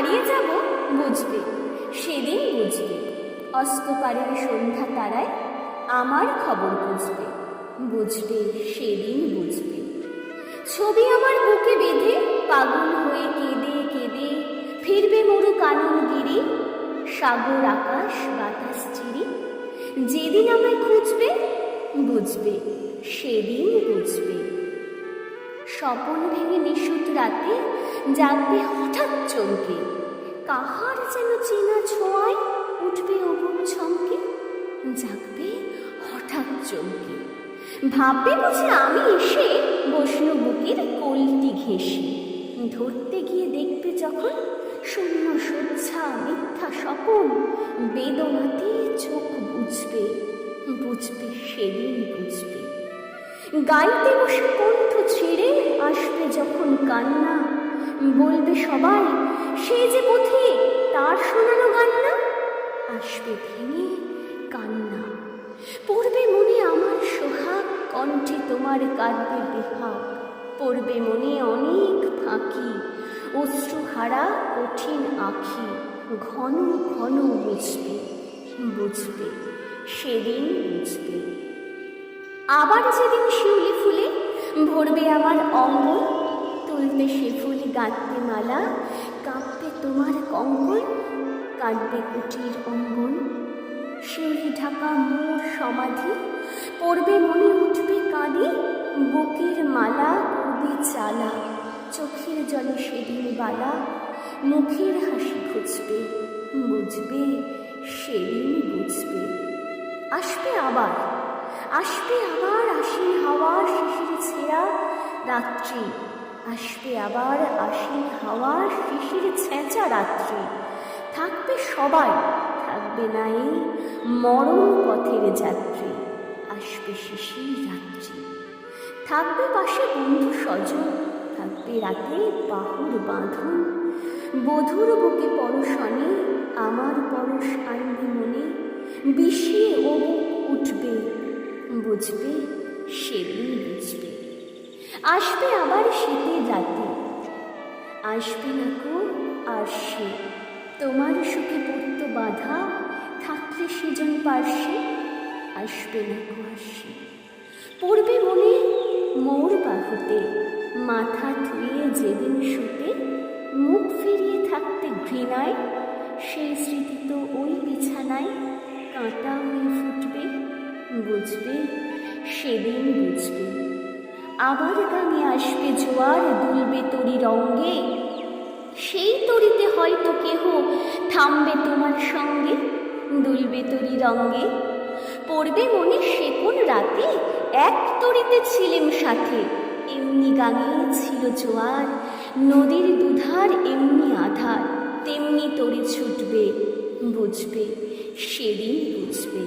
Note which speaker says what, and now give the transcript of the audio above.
Speaker 1: হারিয়ে যাব বুঝবে, সেদিন বুঝবে। অস্তপারের সন্ধ্যা তারায় আমার খবর বুঝবে, বুঝবে সেদিন বুঝবে। ছবি আমার বুকে বেঁধে পাগল হয়ে কেঁদে কেঁদে ফিরবে মরু কাননগিরি, সাগর আকাশ বাতাস চিরি। যেদিন আমায় খুঁজবে বুঝবে, সেদিন বুঝবে। স্বপন ভেঙে নিশুত রাতে জাগবে হঠাৎ চমকে, কাহার যেন চেনা ছোঁয়ায় উঠবে অবুক চমকে। জাগবে হঠাৎ চমকে, ভাববে বুঝি আমি এসে বসল বুকের কলটি ঘেঁষে। ধরতে গিয়ে দেখবে যখন শূন্য শয্যা মিথ্যা স্বপন, বেদনাতে চোখ বুঝবে, বুঝবে সেদিন বুঝবে। গাইতে বসে কণ্ঠ ছেড়ে আসবে যখন কান্না, বলবে সবাই সে যে পথে তার শোনানো গান না। আসবে ভেঙে কান্না, পড়বে মনে আমার সোহাগ, কণ্ঠে তোমার কাঁদবে বেহাগ। পড়বে মনে অনেক ফাঁকি, অশ্রুহারা কঠিন আঁখি। ঘন ঘন বুঝবে, বুঝবে সেদিন বুঝবে। আবার যেদিন শিউলি ফুলে ভরবে আমার অঙ্গন, তুলবে সে ফুল গাঁথবে মালা, কাঁপবে তোমার কঙ্কন, কাঁদবে কুটির অঙ্গন। শিউলি ঢাকা মোর সমাধি, পড়বে মনে উঠবে কাঁদি, বুকের মালা করবে চালা, চোখের জলে সেদিন বালা। মুখের হাসি খুঁজবে, বুঝবে সেদিন বুঝবে। আসবে আবার, আসবে আবার আশ্বিন হাওয়ার শিশির ছেঁড়া রাত্রি, আসবে আবার আশ্বিন হাওয়ার শিশির ছেঁচা রাত্রি। থাকবে সবাই, থাকবে না এই মরণ পথের যাত্রী। আসবে শিশির রাত্রি, থাকবে পাশে বন্ধু স্বজন, থাকবে রাতে বাহুর বাঁধন। বধুর বুকে পরশনে আমার পরশ আনবে মনে, বিষিয়ে ও উঠবে, বুঝবে সেদিন বুঝবে। আসবে আবার শীতের রাতে, আসবে না কো আর সে, তোমার সুখে পড়তো বাধা, থাকলে সেজন পার্শ্বে। আসবে না কো আর সে, পড়বে মনে মোর বাহুতে, মাথা ধুয়ে যেদিন শুতে মুখ ফিরিয়ে থাকতে ঘৃণায়। সেই স্মৃতি তো ওই বিছানায় কাঁটা হয়ে ফুটবে, বুঝবে সেদিন বুঝবে। আবার গানে আসবে জোয়ার, দুলবে তরি রঙ্গে, সেই তরিতে হয়তো কেহ থামবে তোমার সঙ্গে, দুলবে তরি রঙ্গে। পড়বে মনে সে কোন রাতে এক তরিতে ছিলেম সাথে, এমনি গানে ছিল জোয়ার, নদীর দুধার এমনি আধার। তেমনি তরি ছুটবে, বুঝবে সেদিন বুঝবে।